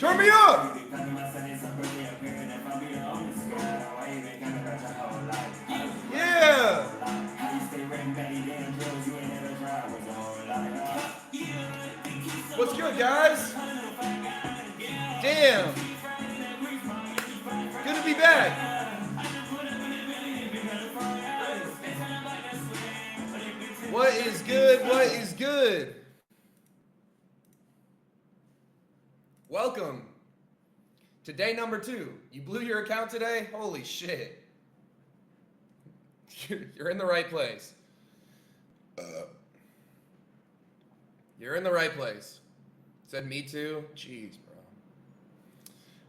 Turn me up! Yeah! What's good, guys? Damn! Good to be back! What is good? What is good? Welcome to day number 2. You blew your account today? Holy shit. You're in the right place. You're in the right place. Said me too? Jeez, bro.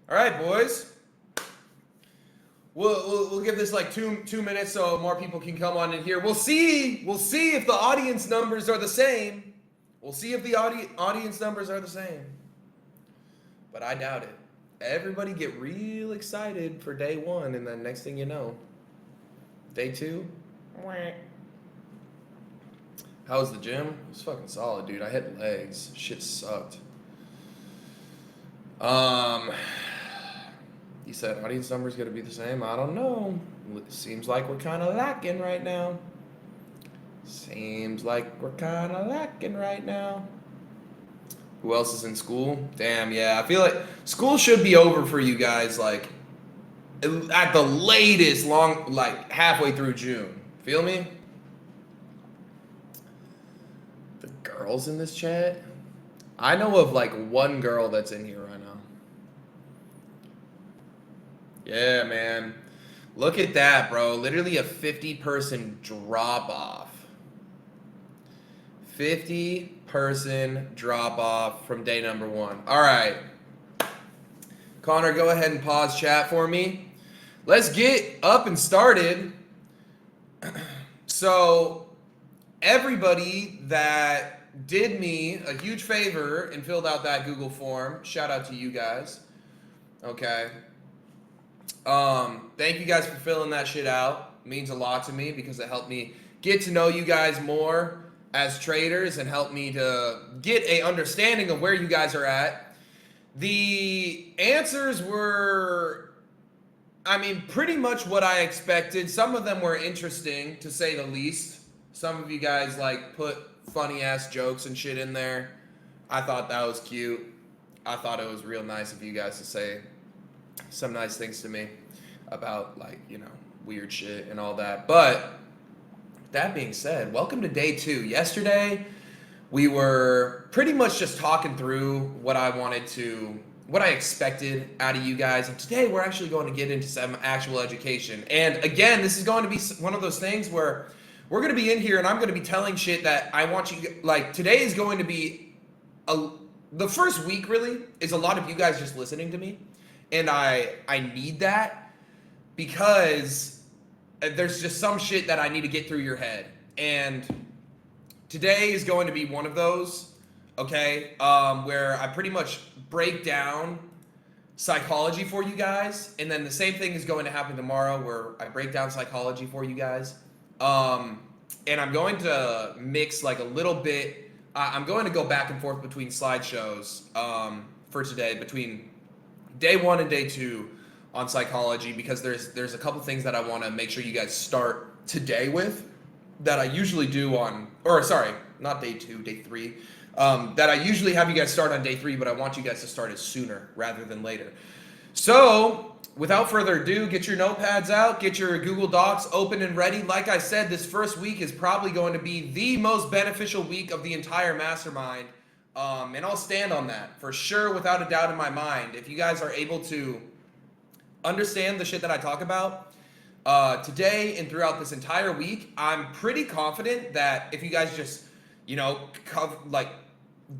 All right, boys. We'll give this like two minutes so more people can come on in here. We'll see if the audience numbers are the same. We'll see if the audience numbers are the same. But I doubt it. Everybody get real excited for day 1, and then next thing you know, day 2. How was the gym? It was fucking solid, dude. I hit legs. Shit sucked. You said audience numbers gonna be the same? I don't know. Seems like we're kind of lacking right now. Who else is in school? Damn, yeah. I feel like school should be over for you guys, like, at the latest, like, halfway through June. Feel me? The girls in this chat? I know of, like, one girl that's in here right now. Yeah, man. Look at that, bro. Literally a 50-person drop-off. 50-person drop-off from day number 1. All right. Connor, go ahead and pause chat for me. Let's get up and started. So, everybody that did me a huge favor and filled out that Google form, shout out to you guys. Okay. Thank you guys for filling that shit out. It means a lot to me because it helped me get to know you guys more as traders and help me to get a understanding of where you guys are at. The answers were, I mean, pretty much what I expected. Some of them were interesting, to say the least. Some of you guys, like, put funny-ass jokes and shit in there. I thought that was cute. I thought it was real nice of you guys to say some nice things to me about, like, you know, weird shit and all that. But that being said, welcome to day 2. Yesterday, we were pretty much just talking through what I expected out of you guys. And today, we're actually going to get into some actual education. And again, this is going to be one of those things where we're going to be in here and I'm going to be telling shit that I want you, like, today is going to be, the first week really is a lot of you guys just listening to me. And I need that because there's just some shit that I need to get through your head. And today is going to be one of those, okay, where I pretty much break down psychology for you guys. And then the same thing is going to happen tomorrow where I break down psychology for you guys. And I'm going to mix like a little bit. I'm going to go back and forth between slideshows for today, between day 1 and day 2 on psychology, because there's a couple things that I want to make sure you guys start today with that I usually do on, or sorry, not day 2, day 3, that I usually have you guys start on day 3, but I want you guys to start it sooner rather than later. So without further ado, get your notepads out, get your Google Docs open and ready. Like I said, this first week is probably going to be the most beneficial week of the entire mastermind. And I'll stand on that for sure, without a doubt in my mind. If you guys are able to understand the shit that I talk about today and throughout this entire week, I'm pretty confident that if you guys just, you know,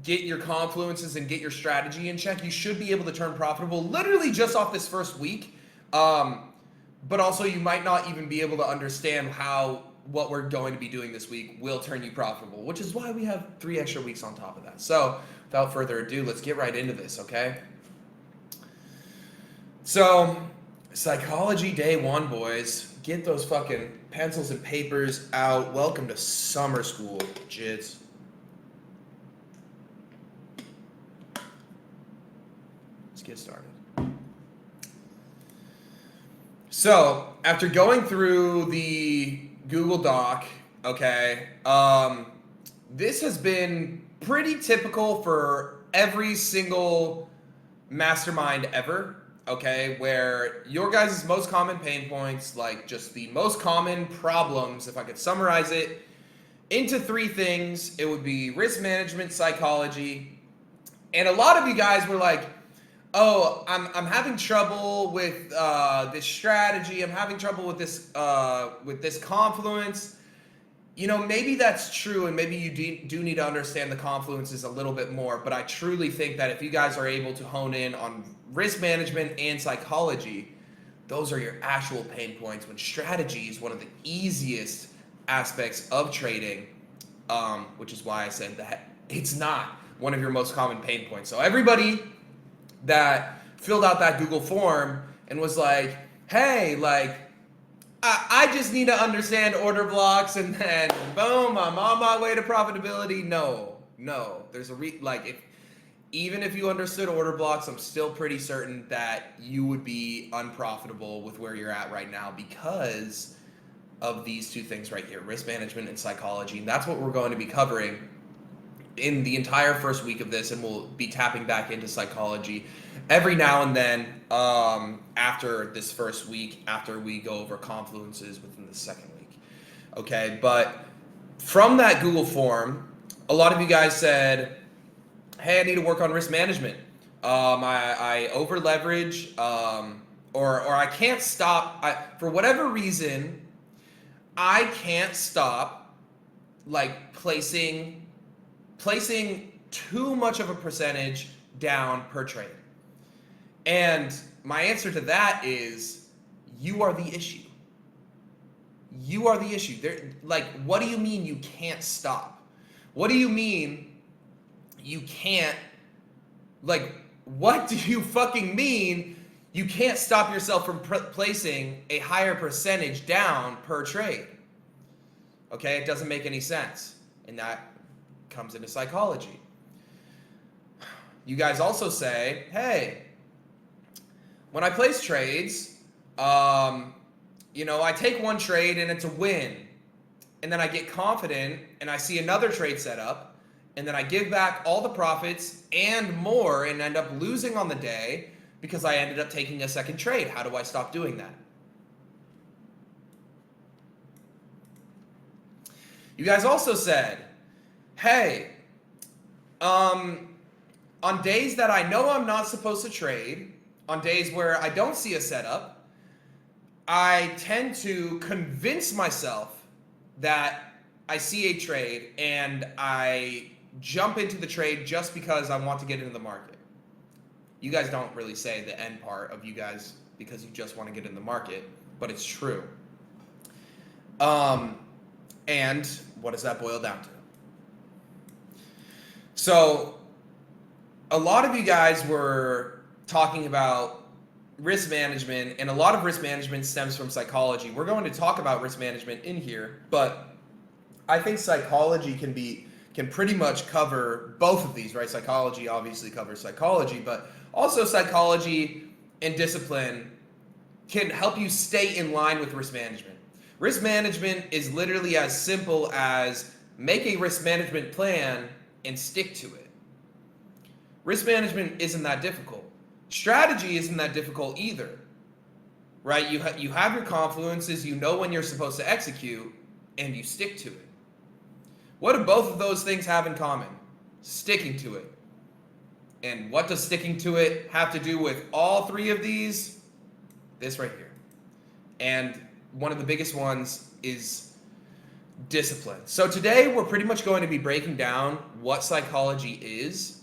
get your confluences and get your strategy in check, you should be able to turn profitable literally just off this first week. But also you might not even be able to understand how what we're going to be doing this week will turn you profitable, which is why we have 3 extra weeks on top of that. So without further ado, let's get right into this, okay? So psychology day 1, boys. Get those fucking pencils and papers out. Welcome to summer school, jits. get started. So, after going through the Google Doc, okay, this has been pretty typical for every single mastermind ever, okay, where your guys' most common pain points, like just the most common problems, if I could summarize it into three things, it would be risk management, psychology, and a lot of you guys were like, oh, I'm having trouble with this strategy. I'm having trouble with this confluence. You know, maybe that's true, and maybe you do need to understand the confluences a little bit more. But I truly think that if you guys are able to hone in on risk management and psychology, those are your actual pain points. When strategy is one of the easiest aspects of trading, which is why I said that it's not one of your most common pain points. So everybody that filled out that Google form and was like, hey, like, I just need to understand order blocks and then boom, I'm on my way to profitability. No, there's even if you understood order blocks, I'm still pretty certain that you would be unprofitable with where you're at right now because of these two things right here, risk management and psychology. And that's what we're going to be covering in the entire first week of this, and we'll be tapping back into psychology every now and then after this first week, after we go over confluences within the second week. Okay, but from that Google form, a lot of you guys said, hey, I need to work on risk management. I over leverage, or I can't stop. For whatever reason, I can't stop like placing too much of a percentage down per trade. And my answer to that is, you are the issue. You are the issue. Like, what do you mean you can't stop? What do you mean you can't, like, what do you fucking mean you can't stop yourself from placing a higher percentage down per trade? Okay, it doesn't make any sense. And that comes into psychology. You guys also say, hey, when I place trades, I take one trade and it's a win. And then I get confident and I see another trade set up, and then I give back all the profits and more and end up losing on the day because I ended up taking a second trade. How do I stop doing that? You guys also said, hey, on days that I know I'm not supposed to trade, on days where I don't see a setup, I tend to convince myself that I see a trade and I jump into the trade just because I want to get into the market. You guys don't really say the end part of you guys because you just want to get in the market, but it's true. And what does that boil down to? So a lot of you guys were talking about risk management, and a lot of risk management stems from psychology. We're going to talk about risk management in here, but I think psychology can pretty much cover both of these, right? Psychology obviously covers psychology, but also psychology and discipline can help you stay in line with risk management. Risk management is literally as simple as make a risk management plan and stick to it. Risk management isn't that difficult. Strategy isn't that difficult either, right? You have your confluences, you know when you're supposed to execute, and you stick to it. What do both of those things have in common? Sticking to it. And what does sticking to it have to do with all three of these? This right here. And one of the biggest ones is discipline. So today we're pretty much going to be breaking down what psychology is,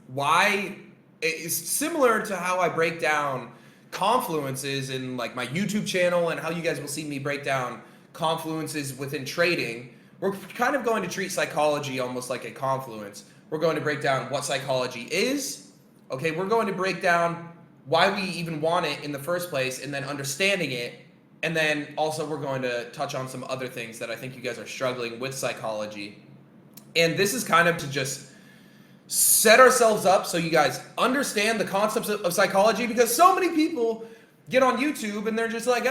why it's similar to how I break down confluences in like my YouTube channel and how you guys will see me break down confluences within trading. We're kind of going to treat psychology almost like a confluence. We're going to break down what psychology is. Okay, we're going to break down why we even want it in the first place, and then understanding it. And then also we're going to touch on some other things that I think you guys are struggling with psychology. And this is kind of to just set ourselves up so you guys understand the concepts of psychology, because so many people get on YouTube and they're just like, they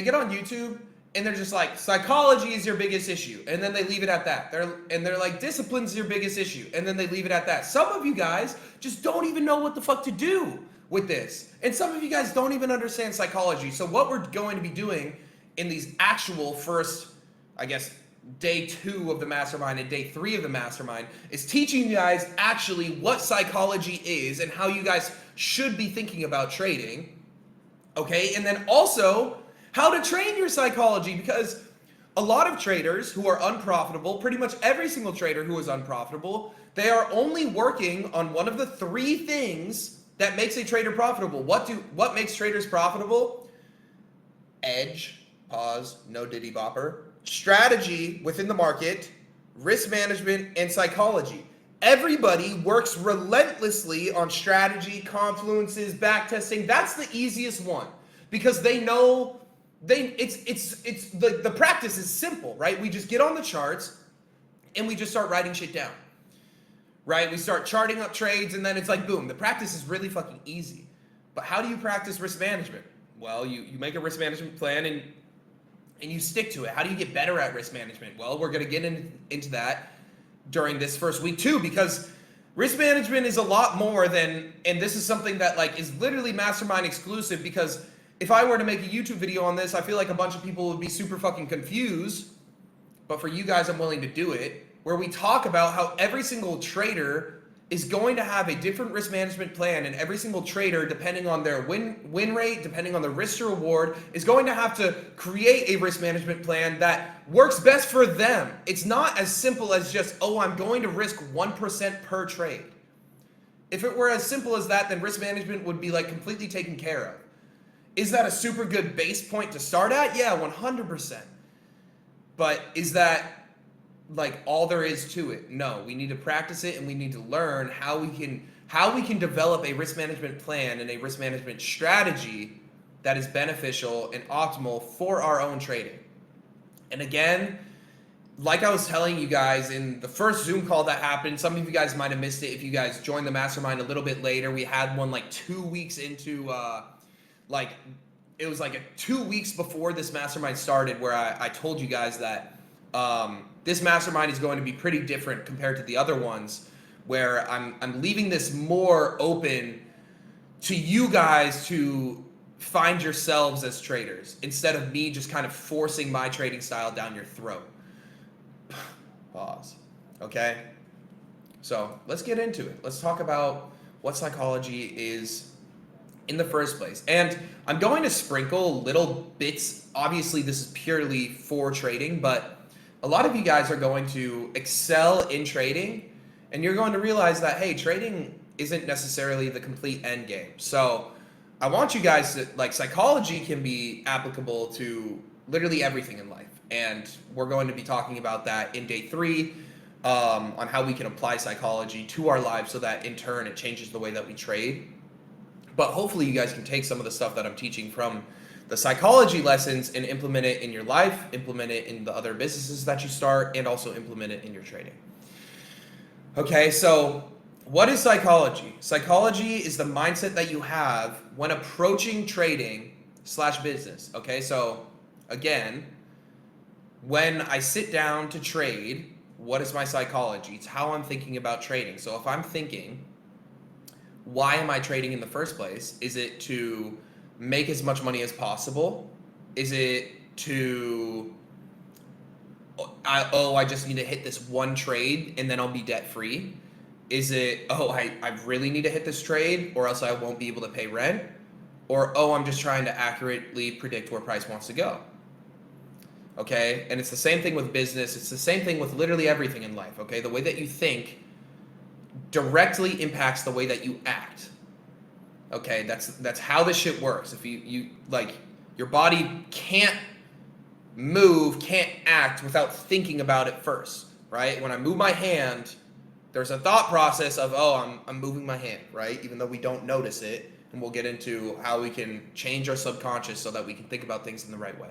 get on YouTube and they're just like, psychology is your biggest issue, and then they leave it at that. They're like, discipline's your biggest issue, and then they leave it at that. Some of you guys just don't even know what the fuck to do with this, and some of you guys don't even understand psychology. So what we're going to be doing in these actual first, I guess, day 2 of the mastermind and day 3 of the mastermind is teaching you guys actually what psychology is and how you guys should be thinking about trading. Okay, and then also how to train your psychology, because a lot of traders who are unprofitable, pretty much every single trader who is unprofitable, they are only working on one of the 3 things that makes a trader profitable. What makes traders profitable? Edge, pause, no diddy bopper, strategy within the market, risk management, and psychology. Everybody works relentlessly on strategy, confluences, backtesting. That's the easiest one, because they know the practice is simple, right? We just get on the charts and we just start writing shit down, right? We start charting up trades, and then it's like, boom, the practice is really fucking easy. But how do you practice risk management? Well, you make a risk management plan and you stick to it. How do you get better at risk management? Well, we're going to get into that during this first week too, because risk management is a lot more than, and this is something that like is literally mastermind exclusive, because if I were to make a YouTube video on this, I feel like a bunch of people would be super fucking confused. But for you guys, I'm willing to do it, where we talk about how every single trader is going to have a different risk management plan, and every single trader, depending on their win rate, depending on the risk to reward, is going to have to create a risk management plan that works best for them. It's not as simple as just, oh, I'm going to risk 1% per trade. If it were as simple as that, then risk management would be like completely taken care of. Is that a super good base point to start at? Yeah, 100%. But is that like all there is to it? No, we need to practice it, and we need to learn how we can develop a risk management plan and a risk management strategy that is beneficial and optimal for our own trading. And again, like I was telling you guys in the first Zoom call that happened, some of you guys might have missed it if you guys joined the mastermind a little bit later. We had one like 2 weeks into it was like 2 weeks before this mastermind started, where I told you guys that this mastermind is going to be pretty different compared to the other ones, where I'm leaving this more open to you guys to find yourselves as traders, instead of me just kind of forcing my trading style down your throat. Pause. Okay? So let's get into it. Let's talk about what psychology is in the first place. And I'm going to sprinkle little bits. Obviously, this is purely for trading, but a lot of you guys are going to excel in trading, and you're going to realize that, hey, trading isn't necessarily the complete end game. So I want you guys to, like, psychology can be applicable to literally everything in life. And we're going to be talking about that in day 3, on how we can apply psychology to our lives so that in turn it changes the way that we trade. But hopefully you guys can take some of the stuff that I'm teaching from the psychology lessons and implement it in your life, implement it in the other businesses that you start, and also implement it in your trading. Okay, so what is psychology? Psychology is the mindset that you have when approaching trading / business. Okay, so again, when I sit down to trade, what is my psychology? It's how I'm thinking about trading. So if I'm thinking, why am I trading in the first place? Is it to make as much money as possible? Is it to, I just need to hit this one trade and then I'll be debt free? Is it, I really need to hit this trade or else I won't be able to pay rent? Or, I'm just trying to accurately predict where price wants to go. Okay, and it's the same thing with business. It's the same thing with literally everything in life. Okay, the way that you think directly impacts the way that you act. Okay, that's how this shit works. If you like, your body can't move, can't act without thinking about it first, right? When I move my hand, there's a thought process of, I'm moving my hand, right? Even though we don't notice it, and we'll get into how we can change our subconscious so that we can think about things in the right way.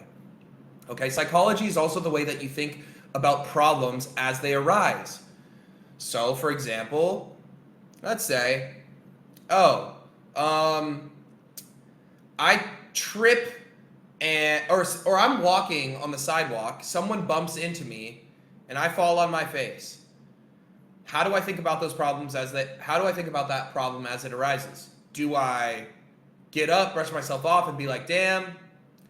Okay, psychology is also the way that you think about problems as they arise. So, for example, let's say, oh, I trip and or I'm walking on the sidewalk, someone bumps into me, and I fall on my face. How do I think about those problems how do I think about that problem as it arises? Do I get up, brush myself off, and be like, damn,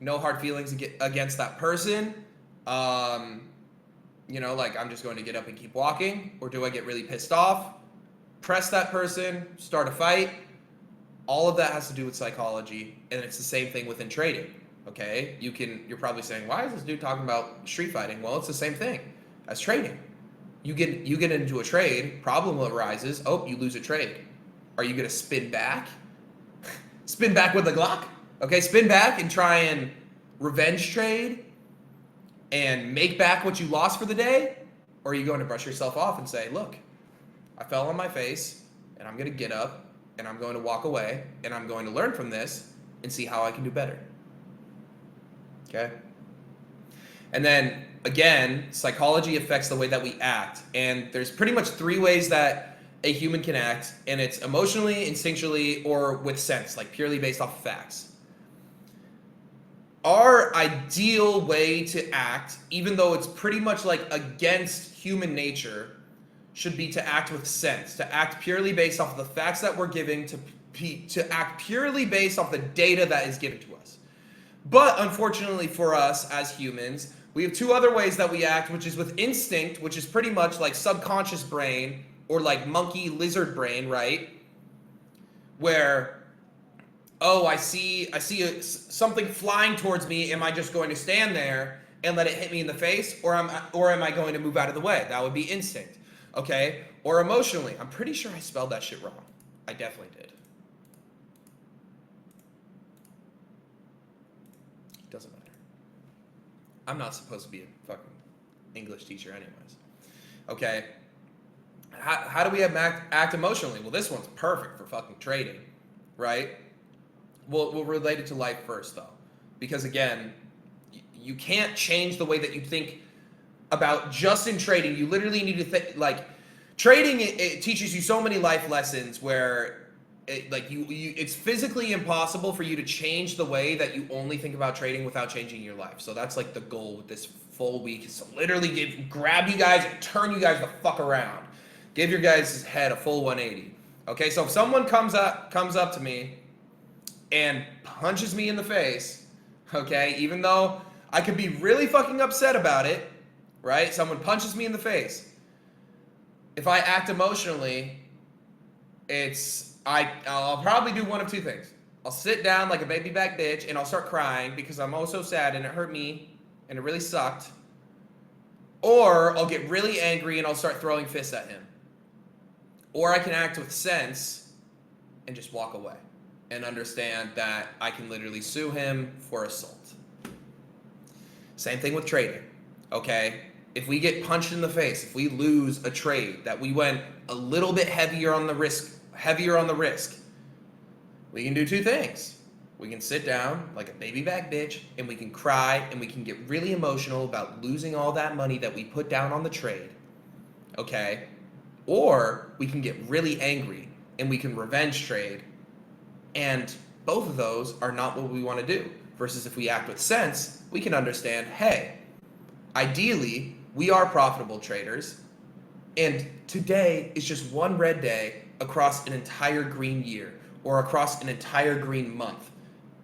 no hard feelings against that person? Like I'm just going to get up and keep walking? Or do I get really pissed off, press that person, start a fight? All of that has to do with psychology, and it's the same thing within trading. Okay, you're probably saying, why is this dude talking about street fighting? Well, it's the same thing as trading. You get into a trade, problem arises, oh, you lose a trade. Are you gonna spin back? Spin back with the Glock? Okay, spin back and try and revenge trade and make back what you lost for the day? Or are you going to brush yourself off and say, look, I fell on my face, and I'm gonna get up, and I'm going to walk away, and I'm going to learn from this and see how I can do better. Okay? And then, again, psychology affects the way that we act. And there's pretty much 3 ways that a human can act, and it's emotionally, instinctually, or with sense, like purely based off of facts. Our ideal way to act, even though it's pretty much like against human nature, should be to act with sense, to act purely based off of the facts that we're giving, to act purely based off the data that is given to us. But unfortunately for us as humans, we have 2 other ways that we act, which is with instinct, which is pretty much like subconscious brain or like monkey lizard brain, right? Where, oh, I see something flying towards me. Am I just going to stand there and let it hit me in the face, or am I going to move out of the way? That would be instinct, okay? Or emotionally. I'm pretty sure I spelled that shit wrong. I definitely did. Doesn't matter. I'm not supposed to be a fucking English teacher anyways. Okay? How do we act emotionally? Well, this one's perfect for fucking trading, right? We'll relate it to life first, though. Because, again, you can't change the way that you think about just in trading. You literally need to think, like, trading, it teaches you so many life lessons where it's physically impossible for you to change the way that you only think about trading without changing your life. So that's like the goal with this full week, is to literally grab you guys and turn you guys the fuck around. Give your guys' head a full 180. Okay, so if someone comes up to me and punches me in the face, okay, even though I could be really fucking upset about it, right? Someone punches me in the face. If I act emotionally, I'll probably do one of 2 things. I'll sit down like a baby back bitch and I'll start crying because I'm oh so sad and it hurt me and it really sucked. Or I'll get really angry and I'll start throwing fists at him. Or I can act with sense and just walk away and understand that I can literally sue him for assault. Same thing with trading, okay? If we get punched in the face, if we lose a trade that we went a little bit heavier on the risk, we can do 2 things. We can sit down like a baby back bitch and we can cry and we can get really emotional about losing all that money that we put down on the trade, okay? Or we can get really angry and we can revenge trade, and both of those are not what we want to do. Versus if we act with sense, we can understand, hey, ideally, we are profitable traders, and today is just one red day across an entire green year or across an entire green month.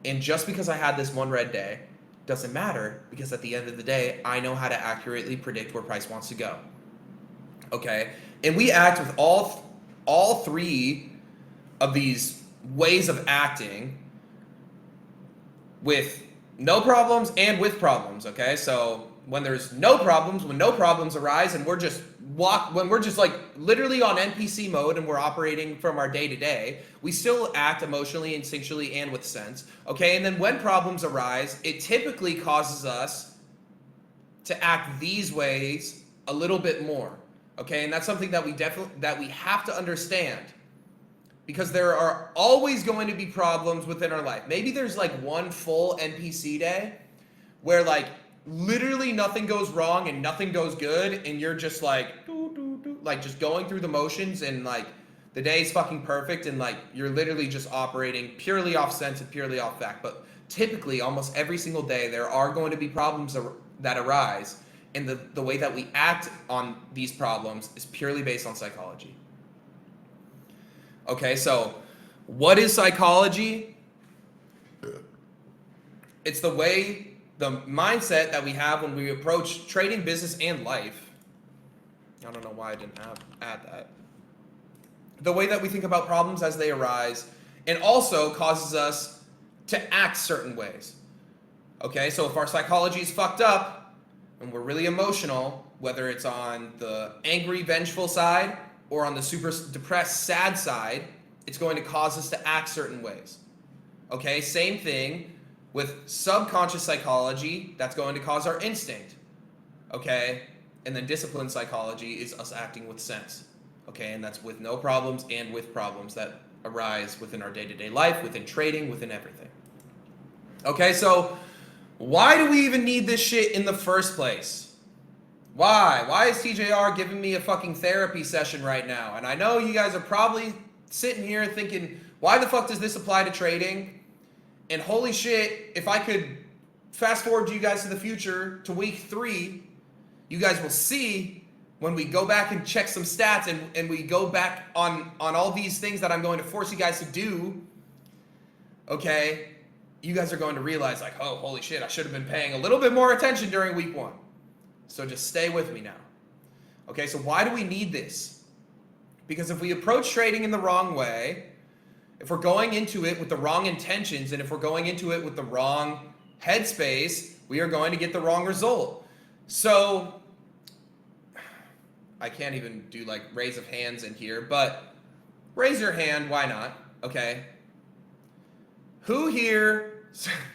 And just because I had this one red day doesn't matter, because at the end of the day, I know how to accurately predict where price wants to go. Okay? And we act with all 3 of these ways of acting with no problems and with problems, okay? So when there's no problems, when no problems arise and we're just like literally on NPC mode and we're operating from our day to day, we still act emotionally, instinctually, and with sense, okay? And then when problems arise, it typically causes us to act these ways a little bit more, okay? And that's something that we have to understand, because there are always going to be problems within our life. Maybe there's like one full NPC day where like literally nothing goes wrong and nothing goes good, and you're just like, doo, doo, doo. like just going through the motions and like the day's fucking perfect and like you're literally just operating purely off sense and purely off fact. But typically, almost every single day, there are going to be problems that arise, and the way that we act on these problems is purely based on psychology. Okay, so what is psychology? It's the mindset that we have when we approach trading, business, and life. I don't know why I didn't add that. The way that we think about problems as they arise, and also causes us to act certain ways. Okay, so if our psychology is fucked up and we're really emotional, whether it's on the angry, vengeful side or on the super depressed, sad side, it's going to cause us to act certain ways. Okay, same thing with subconscious psychology, that's going to cause our instinct. Okay, and then disciplined psychology is us acting with sense. Okay, and that's with no problems and with problems that arise within our day-to-day life, within trading, within everything. Okay, so why do we even need this shit in the first place? Why? Why is TJR giving me a fucking therapy session right now? And I know you guys are probably sitting here thinking, why the fuck does this apply to trading? And holy shit, if I could fast forward you guys to the future, to week 3, you guys will see when we go back and check some stats and we go back on all these things that I'm going to force you guys to do, okay, you guys are going to realize like, oh, holy shit, I should have been paying a little bit more attention during week 1. So just stay with me now. Okay, so why do we need this? Because if we approach trading in the wrong way, if we're going into it with the wrong intentions, and if we're going into it with the wrong headspace, we are going to get the wrong result. So I can't even do like raise of hands in here, but raise your hand, why not? Okay. Who here,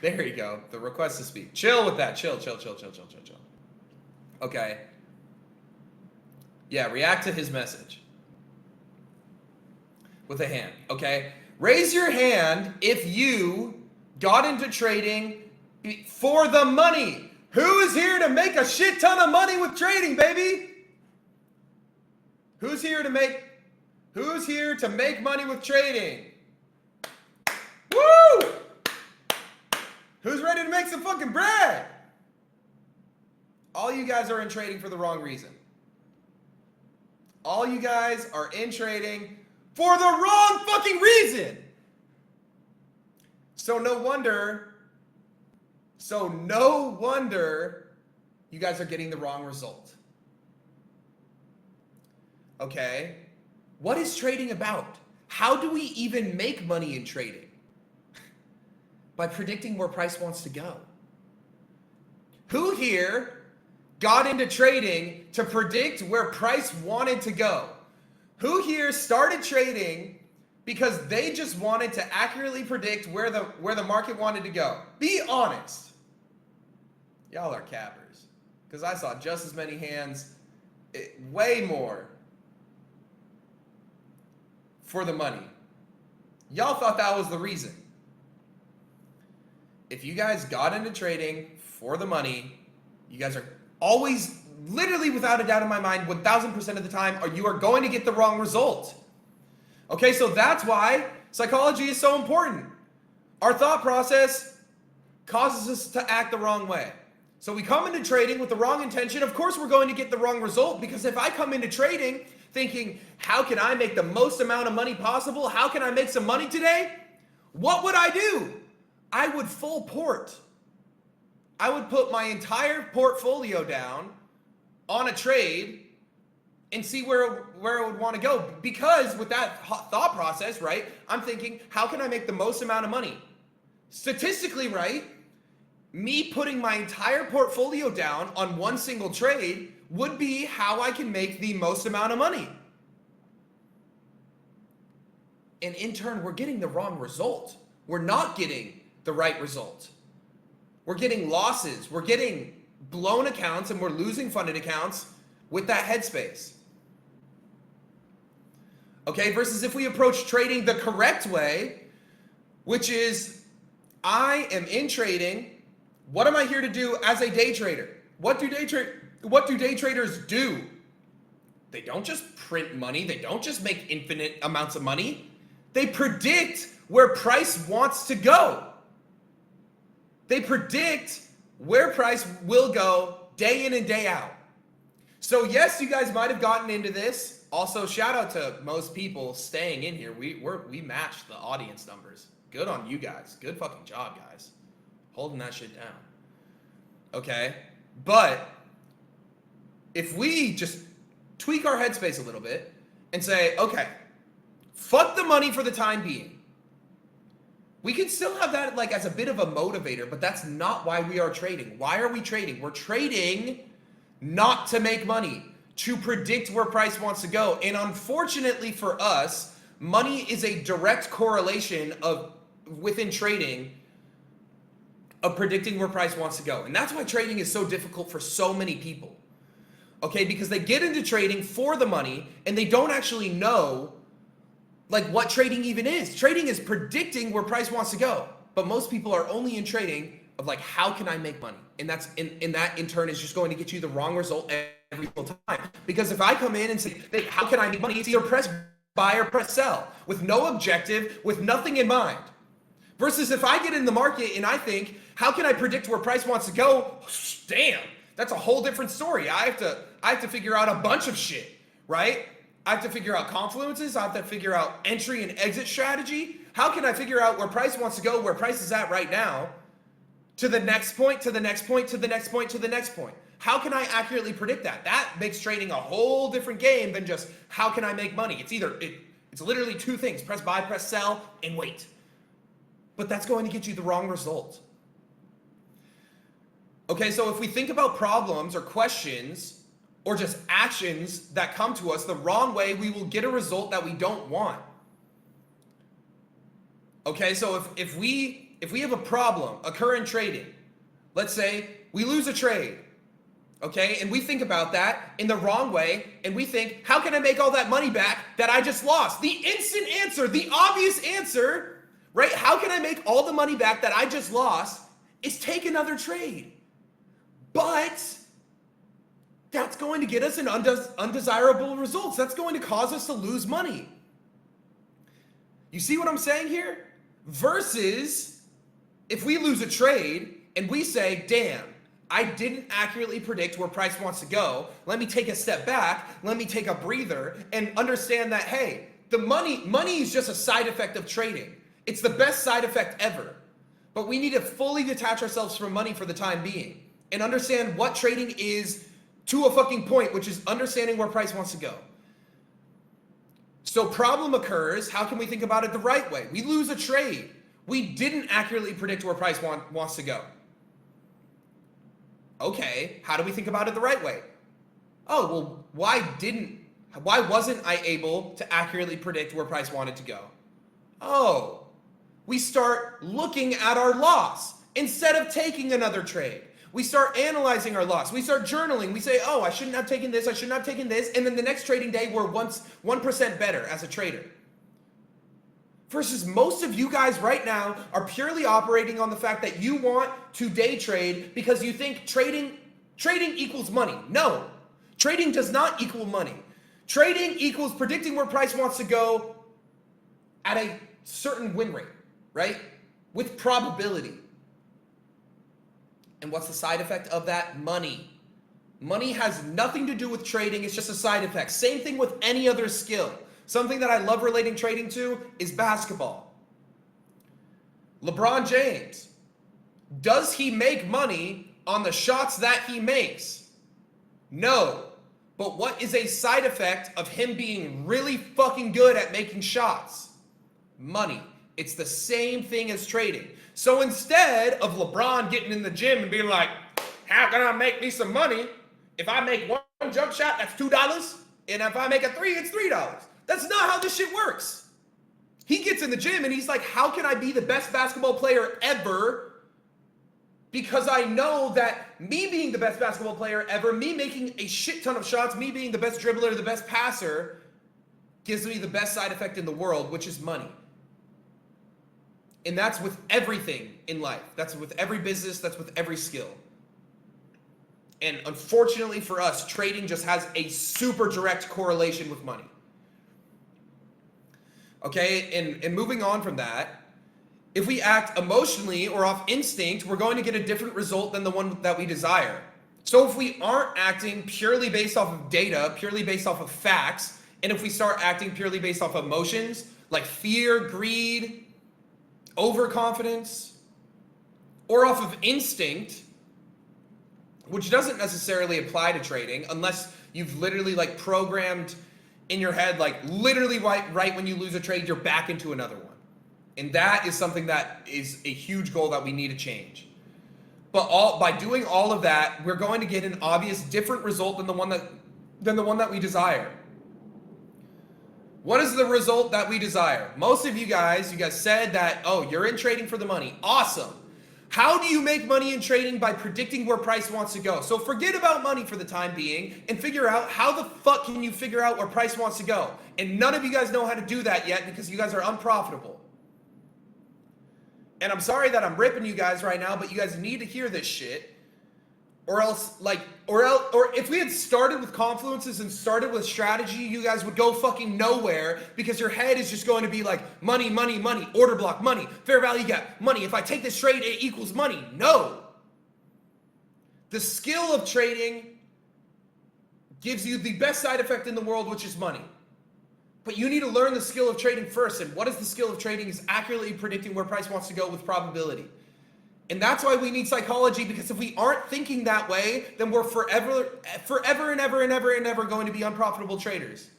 there you go, the request to speak. Chill with that, chill. Okay. Yeah, react to his message. With a hand, okay? Raise your hand if you got into trading for the money. Who is here to make a shit ton of money with trading, baby? Who's here to make money with trading? Woo! Who's ready to make some fucking bread? All you guys are in trading for the wrong reason. All you guys are in trading for the wrong fucking reason. So no wonder you guys are getting the wrong result. Okay? What is trading about? How do we even make money in trading? By predicting where price wants to go. Who here got into trading to predict where price wanted to go? Who here started trading because they just wanted to accurately predict where the market wanted to go? Be honest. Y'all are cappers. Because I saw just as many hands, way more, for the money. Y'all thought that was the reason. If you guys got into trading for the money, you guys are always, literally without a doubt in my mind, 1000% of the time, you are going to get the wrong result. Okay, so that's why psychology is so important. Our thought process causes us to act the wrong way. So we come into trading with the wrong intention. Of course, we're going to get the wrong result, because if I come into trading thinking, how can I make the most amount of money possible? How can I make some money today? What would I do? I would full port. I would put my entire portfolio down on a trade and see where it would want to go. Because with that thought process, right, I'm thinking, how can I make the most amount of money? Statistically, right, me putting my entire portfolio down on one single trade would be how I can make the most amount of money. And in turn, we're getting the wrong result. We're not getting the right result. We're getting losses. We're getting blown accounts, and we're losing funded accounts with that headspace. Okay, versus if we approach trading the correct way, which is, I am in trading. What am I here to do as a day trader? What do day traders do? They don't just print money. They don't just make infinite amounts of money. They predict where price wants to go. They predict where price will go day in and day out. So yes, you guys might have gotten into this. Also, shout out to most people staying in here. We matched the audience numbers. Good on you guys. Good fucking job, guys. Holding that shit down. Okay? But if we just tweak our headspace a little bit and say, okay, fuck the money for the time being. We can still have that like as a bit of a motivator, but that's not why we are trading. Why are we trading? We're trading not to make money, to predict where price wants to go. And unfortunately for us, money is a direct correlation of within trading of predicting where price wants to go. And that's why trading is so difficult for so many people. Okay, because they get into trading for the money and they don't actually know like what trading even is. Trading is predicting where price wants to go. But most people are only in trading of like, how can I make money? And that's in that in turn is just going to get you the wrong result every single time. Because if I come in and say, hey, how can I make money? It's either press buy or press sell with no objective, with nothing in mind. Versus if I get in the market and I think, how can I predict where price wants to go? Damn, that's a whole different story. I have to figure out a bunch of shit, right? I have to figure out confluences. I have to figure out entry and exit strategy. How can I figure out where price wants to go, where price is at right now, to the next point, to the next point, to the next point, to the next point? How can I accurately predict that? That makes trading a whole different game than just how can I make money? It's literally two things: press buy, press sell, and wait. But that's going to get you the wrong result. Okay, so if we think about problems or questions or just actions that come to us the wrong way, we will get a result that we don't want. Okay, so if we have a problem occur in trading, let's say we lose a trade, okay, and we think about that in the wrong way, and we think, how can I make all that money back that I just lost? The instant answer, the obvious answer, right? How can I make all the money back that I just lost is take another trade. But that's going to get us an undesirable results. That's going to cause us to lose money. You see what I'm saying here? Versus if we lose a trade and we say, damn, I didn't accurately predict where price wants to go. Let me take a step back. Let me take a breather and understand that, hey, the money is just a side effect of trading. It's the best side effect ever. But we need to fully detach ourselves from money for the time being and understand what trading is to a fucking point, which is understanding where price wants to go. So problem occurs. How can we think about it the right way? We lose a trade. We didn't accurately predict where price wants to go. Okay, how do we think about it the right way? Oh, well, why wasn't I able to accurately predict where price wanted to go? Oh, we start looking at our loss instead of taking another trade. We start analyzing our loss. We start journaling. We say, oh, I shouldn't have taken this. I shouldn't have taken this. And then the next trading day, we're 1% better as a trader. Versus most of you guys right now are purely operating on the fact that you want to day trade because you think trading equals money. No, trading does not equal money. Trading equals predicting where price wants to go at a certain win rate, right? With probability. And what's the side effect of that? Money. Money has nothing to do with trading. It's just a side effect. Same thing with any other skill. Something that I love relating trading to is basketball. LeBron James. Does he make money on the shots that he makes? No. But what is a side effect of him being really fucking good at making shots? Money. It's the same thing as trading. So instead of LeBron getting in the gym and being like, how can I make me some money? If I make one jump shot, that's $2. And if I make a three, it's $3. That's not how this shit works. He gets in the gym and he's like, how can I be the best basketball player ever? Because I know that me being the best basketball player ever, me making a shit ton of shots, me being the best dribbler, the best passer, gives me the best side effect in the world, which is money. And that's with everything in life. That's with every business. That's with every skill. And unfortunately for us, trading just has a super direct correlation with money. Okay, and moving on from that, if we act emotionally or off instinct, we're going to get a different result than the one that we desire. So if we aren't acting purely based off of data, purely based off of facts, and if we start acting purely based off of emotions, like fear, greed, overconfidence, or off of instinct, which doesn't necessarily apply to trading unless you've literally like programmed in your head, like literally right when you lose a trade, you're back into another one. And that is something that is a huge goal that we need to change. But by doing all of that, we're going to get an obvious different result than the one that we desire. What is the result that we desire? Most of you guys said that, oh, you're in trading for the money. Awesome. How do you make money in trading? By predicting where price wants to go. So forget about money for the time being and figure out how the fuck can you figure out where price wants to go. And none of you guys know how to do that yet because you guys are unprofitable. And I'm sorry that I'm ripping you guys right now, but you guys need to hear this shit. Or if we had started with confluences and started with strategy, you guys would go fucking nowhere because your head is just going to be like money, money, money, order block, money, fair value gap, money. If I take this trade, it equals money. No. The skill of trading gives you the best side effect in the world, which is money. But you need to learn the skill of trading first. And what is the skill of trading? Is accurately predicting where price wants to go with probability. And that's why we need psychology, because if we aren't thinking that way, then we're forever and ever going to be unprofitable traders.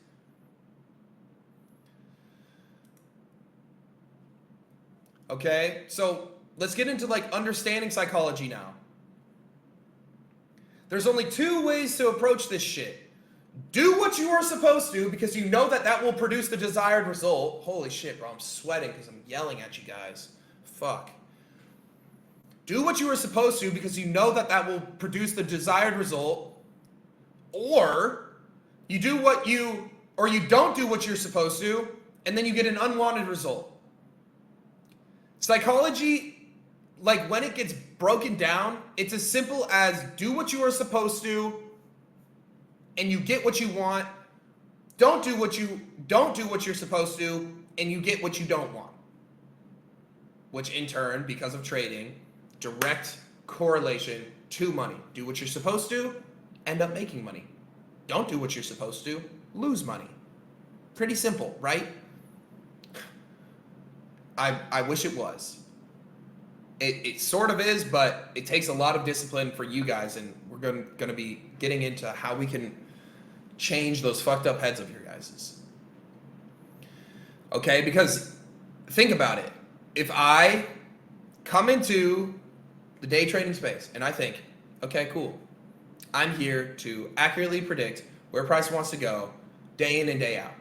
Okay, so let's get into like understanding psychology now. There's only two ways to approach this shit. Do what you are supposed to because you know that will produce the desired result. Holy shit, bro, I'm sweating because I'm yelling at you guys. Fuck. Do what you are supposed to because you know that will produce the desired result, or you don't do what you're supposed to, and then you get an unwanted result. Psychology, like when it gets broken down, it's as simple as do what you are supposed to, and you get what you want. Don't do what you're supposed to, and you get what you don't want. Which in turn, because of trading, direct correlation to money. Do what you're supposed to, end up making money. Don't do what you're supposed to, lose money. Pretty simple, right? I wish it was. It sort of is, but it takes a lot of discipline for you guys, and we're going to be getting into how we can change those fucked up heads of your guys's. Okay, because think about it. If I come into the day trading space and I think, okay, cool, I'm here to accurately predict where price wants to go day in and day out.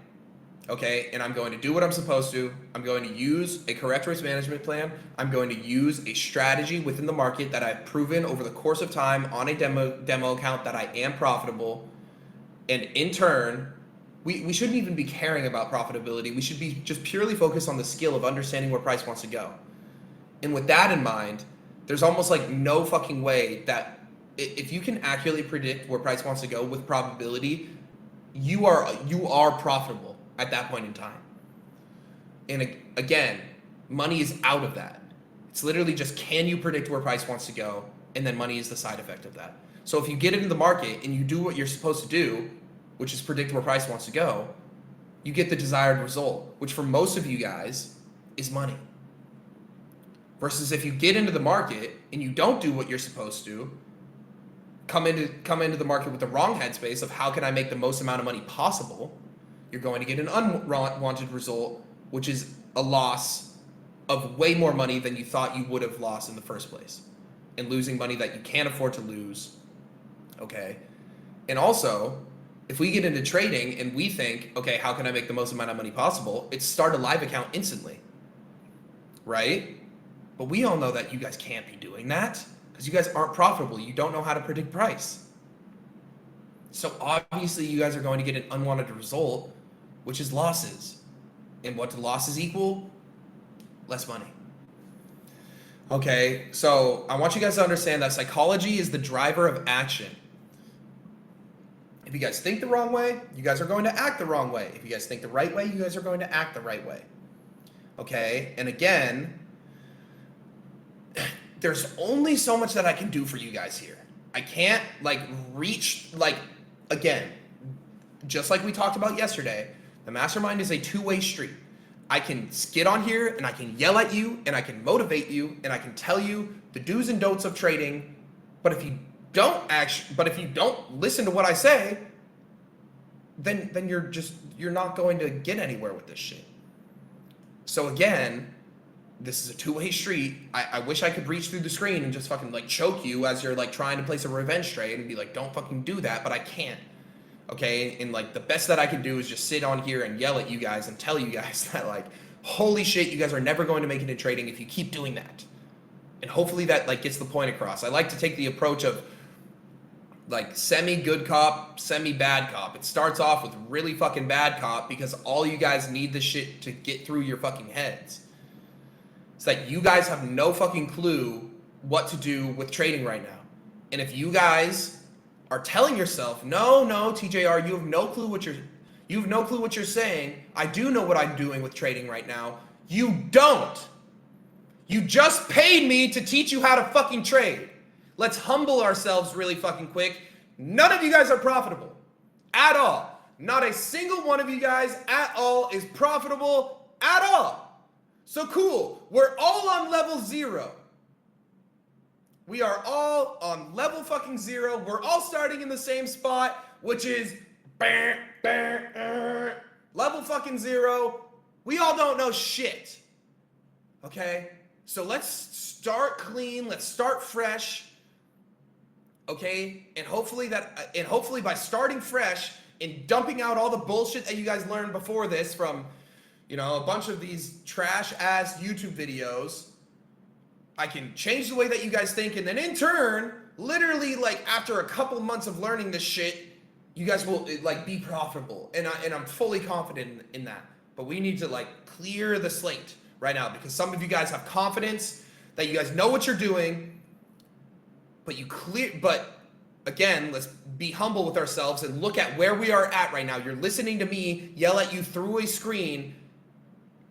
Okay, and I'm going to do what I'm supposed to. I'm going to use a correct risk management plan. I'm going to use a strategy within the market that I've proven over the course of time on a demo account that I am profitable. And in turn, we shouldn't even be caring about profitability. We should be just purely focused on the skill of understanding where price wants to go. And with that in mind, there's almost like no fucking way that if you can accurately predict where price wants to go with probability, you are profitable at that point in time. And again, money is out of that. It's literally just, can you predict where price wants to go? And then money is the side effect of that. So if you get into the market and you do what you're supposed to do, which is predict where price wants to go, you get the desired result, which for most of you guys is money. Versus if you get into the market and you don't do what you're supposed to, come into the market with the wrong headspace of how can I make the most amount of money possible, you're going to get an unwanted result, which is a loss of way more money than you thought you would have lost in the first place. And losing money that you can't afford to lose. Okay? And also, if we get into trading and we think, okay, how can I make the most amount of money possible? It's start a live account instantly. Right? But we all know that you guys can't be doing that because you guys aren't profitable. You don't know how to predict price. So obviously you guys are going to get an unwanted result, which is losses. And what do losses equal? Less money. Okay, so I want you guys to understand that psychology is the driver of action. If you guys think the wrong way, you guys are going to act the wrong way. If you guys think the right way, you guys are going to act the right way. Okay? And again, there's only so much that I can do for you guys here. I can't like reach, like, again, just like we talked about yesterday, the mastermind is a two-way street. I can get on here and I can yell at you and I can motivate you and I can tell you the do's and don'ts of trading. But if you don't listen to what I say, then you're not going to get anywhere with this shit. So again, this is a two-way street. I wish I could reach through the screen and just fucking like choke you as you're like trying to place a revenge trade and be like, don't fucking do that, but I can't. Okay, and like the best that I can do is just sit on here and yell at you guys and tell you guys that like, holy shit, you guys are never going to make it in trading if you keep doing that. And hopefully that like gets the point across. I like to take the approach of like semi-good cop, semi-bad cop. It starts off with really fucking bad cop because all you guys need this shit to get through your fucking heads. It's that you guys have no fucking clue what to do with trading right now. And if you guys are telling yourself, no, TJR, you have no clue what you're saying. I do know what I'm doing with trading right now. You don't. You just paid me to teach you how to fucking trade. Let's humble ourselves really fucking quick. None of you guys are profitable at all. Not a single one of you guys at all is profitable at all. So cool. We're all on level 0. We are all on level fucking 0. We're all starting in the same spot, which is level fucking 0. We all don't know shit. Okay? So let's start clean. Let's start fresh. Okay? And hopefully by starting fresh and dumping out all the bullshit that you guys learned before this from, a bunch of these trash ass YouTube videos, I can change the way that you guys think, and then in turn, literally like after a couple months of learning this shit, you guys will like be profitable, and I'm fully confident in that. But we need to like clear the slate right now because some of you guys have confidence that you guys know what you're doing, but again, let's be humble with ourselves and look at where we are at right now. You're listening to me yell at you through a screen,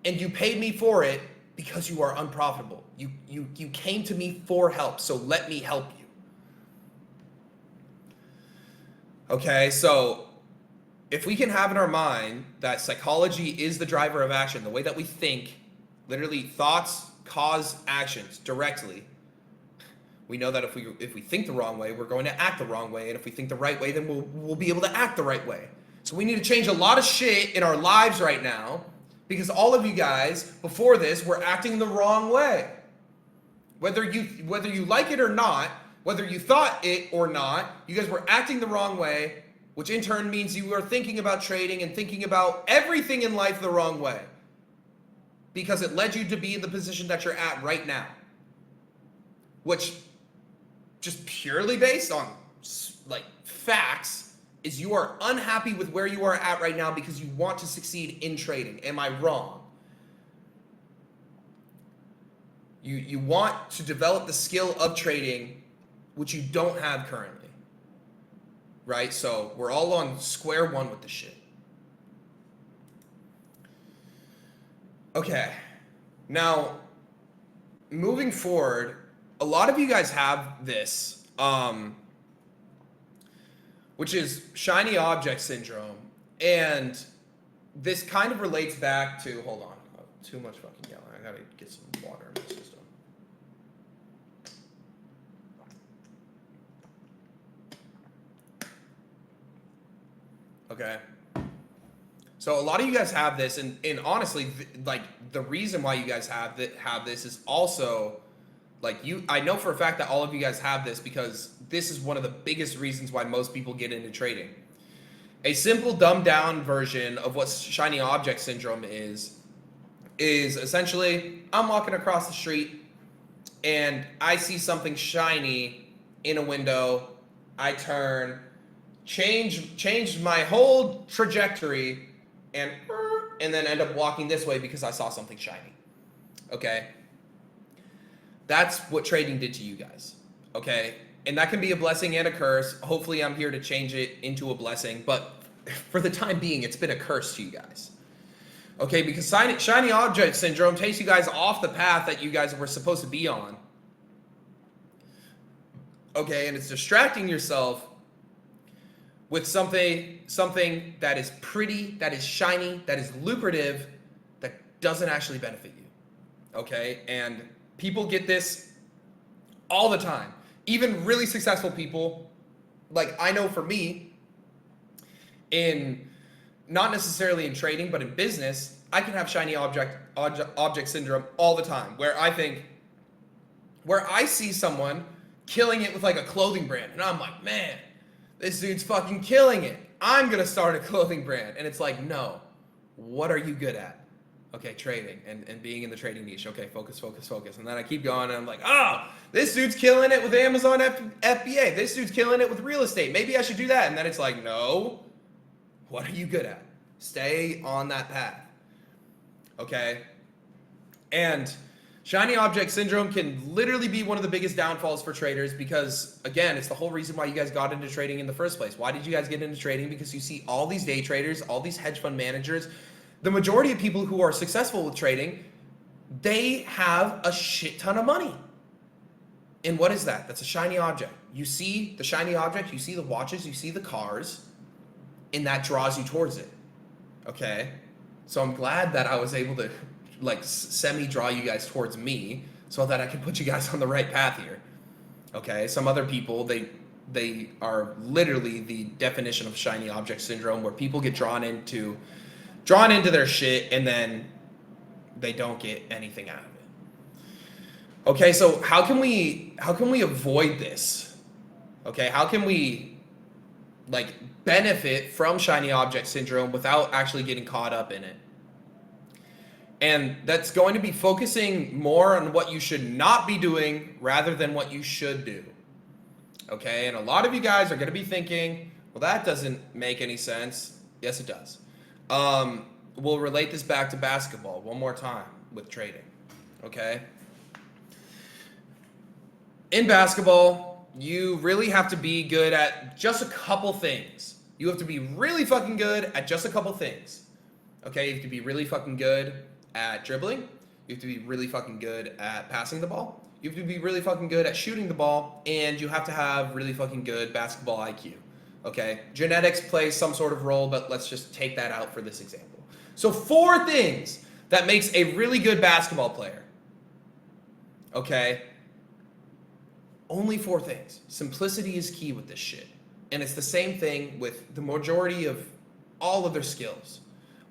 and you paid me for it because you are unprofitable. You came to me for help, so let me help you. Okay, so if we can have in our mind that psychology is the driver of action, the way that we think, literally thoughts cause actions directly. We know that if we think the wrong way, we're going to act the wrong way, and if we think the right way, then we'll be able to act the right way. So we need to change a lot of shit in our lives right now because all of you guys before this were acting the wrong way. Whether you like it or not, whether you thought it or not, you guys were acting the wrong way, which in turn means you are thinking about trading and thinking about everything in life the wrong way because it led you to be in the position that you're at right now, which just purely based on like facts is you are unhappy with where you are at right now because you want to succeed in trading. Am I wrong? You want to develop the skill of trading, which you don't have currently, right? So we're all on square one with the shit. Okay, now moving forward, a lot of you guys have this, which is shiny object syndrome, and this kind of relates back to, hold on, too much fucking yelling. I gotta get some water in my system. Okay. So a lot of you guys have this, and honestly, like the reason why you guys have this is also like I know for a fact that all of you guys have this because this is one of the biggest reasons why most people get into trading. A simple dumbed down version of what shiny object syndrome is essentially I'm walking across the street and I see something shiny in a window. I turn, change my whole trajectory and then end up walking this way because I saw something shiny. Okay? That's what trading did to you guys. Okay? And that can be a blessing and a curse. Hopefully I'm here to change it into a blessing, but for the time being, it's been a curse to you guys. Okay, because shiny object syndrome takes you guys off the path that you guys were supposed to be on. Okay, and it's distracting yourself with something that is pretty, that is shiny, that is lucrative, that doesn't actually benefit you. Okay, and people get this all the time. Even really successful people, like I know for me, in not necessarily in trading, but in business, I can have shiny object syndrome all the time, where I see someone killing it with like a clothing brand, and I'm like, man, this dude's fucking killing it. I'm gonna start a clothing brand. And it's like, no, what are you good at? Okay, trading and being in the trading niche. Okay, focus. And then I keep going and I'm like, oh, this dude's killing it with Amazon FBA. This dude's killing it with real estate. Maybe I should do that. And then it's like, no, what are you good at? Stay on that path. Okay? And shiny object syndrome can literally be one of the biggest downfalls for traders because, again, it's the whole reason why you guys got into trading in the first place. Why did you guys get into trading? Because you see all these day traders, all these hedge fund managers. The majority of people who are successful with trading, they have a shit ton of money. And what is that? That's a shiny object. You see the shiny object, you see the watches, you see the cars, and that draws you towards it. Okay? So I'm glad that I was able to like semi-draw you guys towards me so that I can put you guys on the right path here. Okay? Some other people, they are literally the definition of shiny object syndrome, where people get drawn into their shit and then they don't get anything out of it. Okay, so how can we avoid this? Okay, how can we like benefit from shiny object syndrome without actually getting caught up in it? And that's going to be focusing more on what you should not be doing rather than what you should do. Okay, and a lot of you guys are going to be thinking, well, that doesn't make any sense. Yes, it does. We'll relate this back to basketball one more time with trading, okay? In basketball, you really have to be good at just a couple things. You have to be really fucking good at just a couple things, okay? You have to be really fucking good at dribbling. You have to be really fucking good at passing the ball. You have to be really fucking good at shooting the ball, and you have to have really fucking good basketball IQ. Okay, genetics plays some sort of role, but let's just take that out for this example. So 4 things that makes a really good basketball player. Okay, only 4 things. Simplicity is key with this shit. And it's the same thing with the majority of all of their skills.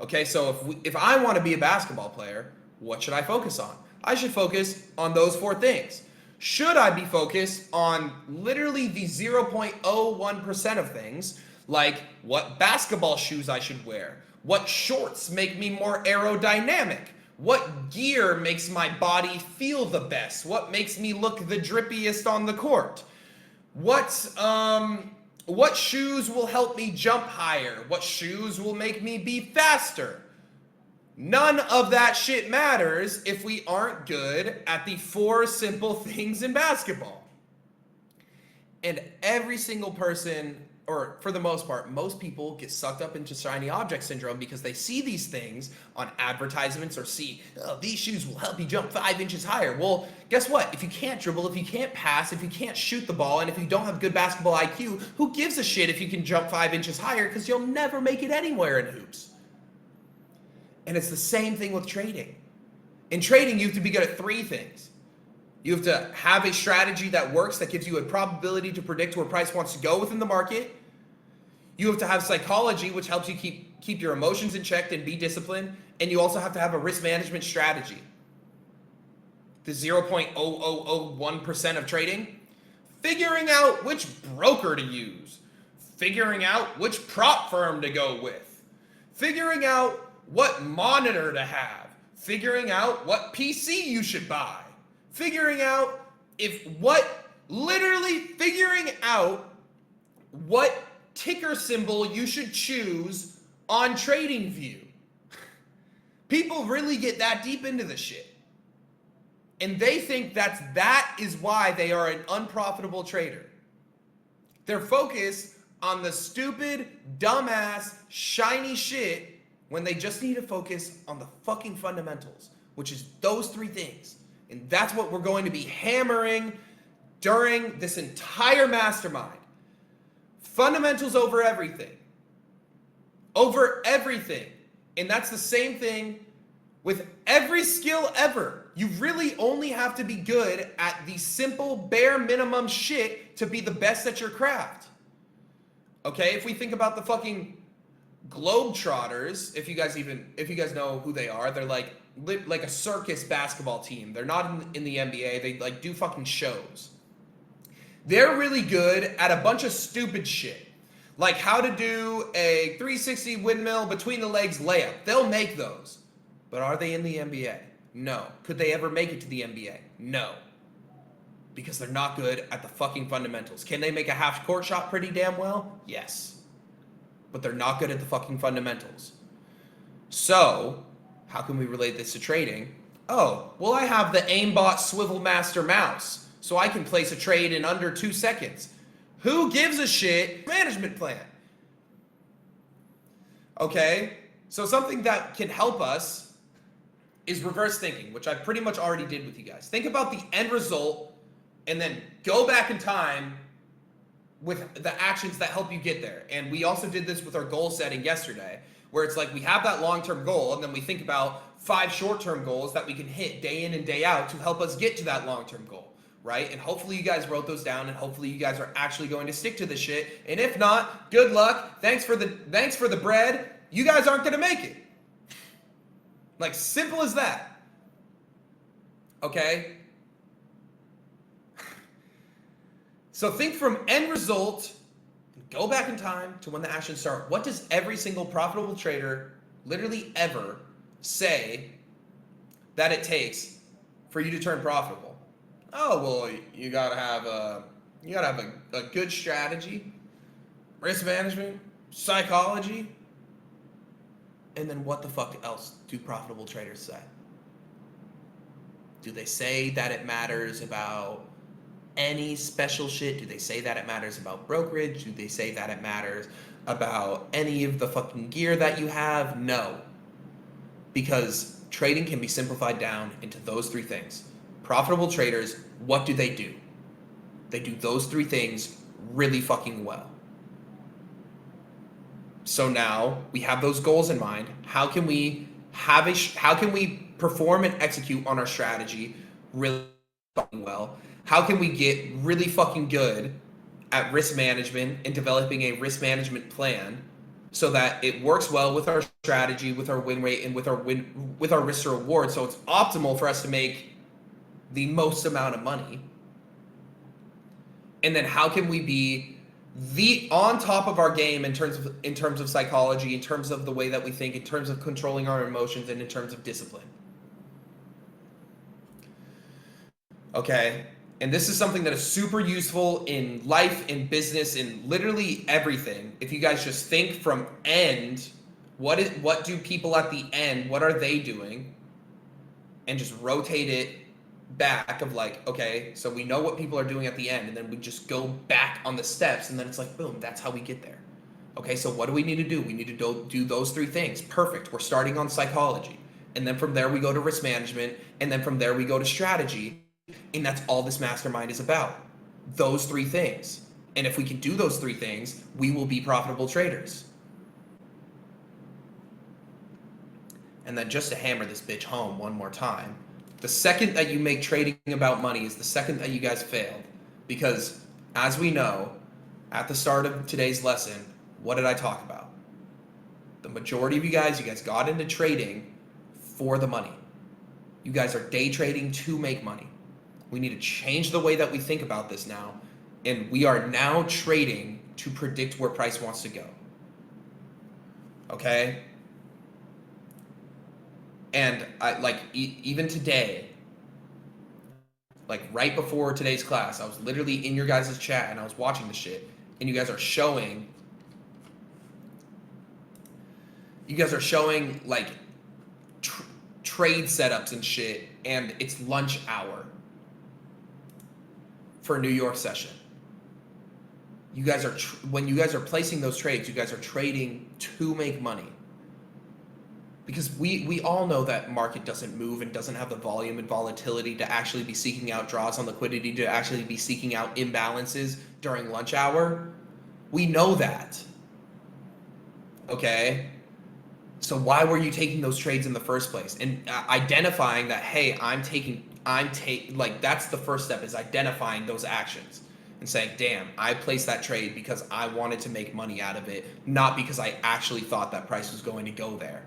Okay, so if I want to be a basketball player, what should I focus on? I should focus on those 4 things. Should I be focused on literally the 0.01% of things, like what basketball shoes I should wear, what shorts make me more aerodynamic, what gear makes my body feel the best, what makes me look the drippiest on the court, what shoes will help me jump higher, what shoes will make me be faster? None of that shit matters if we aren't good at the 4 simple things in basketball. And every single person, or for the most part, most people get sucked up into shiny object syndrome because they see these things on advertisements or see, oh, these shoes will help you jump 5 inches higher. Well, guess what? If you can't dribble, if you can't pass, if you can't shoot the ball, and if you don't have good basketball IQ, who gives a shit if you can jump 5 inches higher? Because you'll never make it anywhere in hoops. And it's the same thing with trading. In trading, you have to be good at 3 things. You have to have a strategy that works, that gives you a probability to predict where price wants to go within the market. You have to have psychology, which helps you keep your emotions in check and be disciplined. And you also have to have a risk management strategy. The 0.0001% of trading, figuring out which broker to use, figuring out which prop firm to go with, figuring out what monitor to have, figuring out what PC you should buy, figuring out figuring out what ticker symbol you should choose on TradingView. People really get that deep into this shit. And they think that is why they are an unprofitable trader. They're focused on the stupid, dumbass, shiny shit when they just need to focus on the fucking fundamentals, which is those three things. And that's what we're going to be hammering during this entire mastermind. Fundamentals over everything. Over everything. And that's the same thing with every skill ever. You really only have to be good at the simple, bare minimum shit to be the best at your craft. Okay, if we think about the fucking Globetrotters, if you guys know who they are, they're like a circus basketball team. They're not in the NBA. They like do fucking shows. They're really good at a bunch of stupid shit, like how to do a 360 windmill between the legs layup. They'll make those, but are they in the NBA? No. Could they ever make it to the NBA? No. Because they're not good at the fucking fundamentals. Can they make a half-court shot pretty damn well? Yes. But they're not good at the fucking fundamentals. So, how can we relate this to trading? Oh, well, I have the aimbot swivel master mouse, so I can place a trade in under 2 seconds. Who gives a shit? Management plan. Okay? So something that can help us is reverse thinking, which I pretty much already did with you guys. Think about the end result and then go back in time with the actions that help you get there. And we also did this with our goal setting yesterday, where it's like we have that long-term goal and then we think about 5 short-term goals that we can hit day in and day out to help us get to that long-term goal, right? And hopefully you guys wrote those down and hopefully you guys are actually going to stick to this shit. And if not, good luck. Thanks for the bread. You guys aren't going to make it. Like, simple as that. Okay? So think from end result, go back in time to when the actions start. What does every single profitable trader literally ever say that it takes for you to turn profitable? Oh, well, you gotta have a good strategy, risk management, psychology, and then what the fuck else do profitable traders say? Do they say that it matters about any special shit? Do they say that it matters about brokerage? Do they say that it matters about any of the fucking gear that you have? No. Because trading can be simplified down into those 3 things. Profitable traders, what do? They do those 3 things really fucking well. So now we have those goals in mind. How can we perform and execute on our strategy really fucking well? How can we get really fucking good at risk management and developing a risk management plan so that it works well with our strategy, with our win rate, and with our risk to reward, so it's optimal for us to make the most amount of money? And then how can we be on top of our game in terms of psychology, in terms of the way that we think, in terms of controlling our emotions, and in terms of discipline? Okay? And this is something that is super useful in life, in business, in literally everything. If you guys just think from end, what do people at the end, what are they doing? And just rotate it back of like, okay, so we know what people are doing at the end, and then we just go back on the steps, and then it's like, boom, that's how we get there. Okay, so what do we need to do? We need to do those 3 things. Perfect. We're starting on psychology. And then from there we go to risk management, and then from there we go to strategy. And that's all this mastermind is about. Those 3 things. And if we can do those 3 things, we will be profitable traders. And then just to hammer this bitch home one more time, the second that you make trading about money is the second that you guys failed. Because as we know, at the start of today's lesson, what did I talk about? The majority of you guys got into trading for the money. You guys are day trading to make money. We need to change the way that we think about this now. And we are now trading to predict where price wants to go. Okay? And even today, like right before today's class, I was literally in your guys' chat and I was watching the shit. And you guys are showing like trade setups and shit, and it's lunch hour for New York session. you guys are when you guys are placing those trades, you guys are trading to make money. Because we all know that market doesn't move and doesn't have the volume and volatility to actually be seeking out draws on liquidity, to actually be seeking out imbalances during lunch hour. We know that. Okay? So why were you taking those trades in the first place? And identifying that, hey, like that's the first step, is identifying those actions and saying, damn, I placed that trade because I wanted to make money out of it, not because I actually thought that price was going to go there.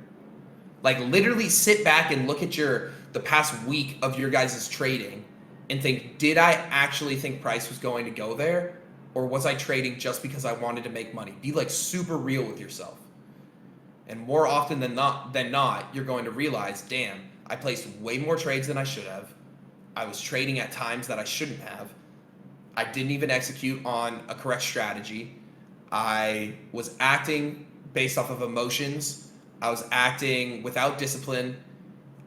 Like literally sit back and look at the past week of your guys' trading and think, did I actually think price was going to go there? Or was I trading just because I wanted to make money? Be like super real with yourself. And more often than not, you're going to realize, damn, I placed way more trades than I should have. I was trading at times that I shouldn't have. I didn't even execute on a correct strategy. I was acting based off of emotions. I was acting without discipline.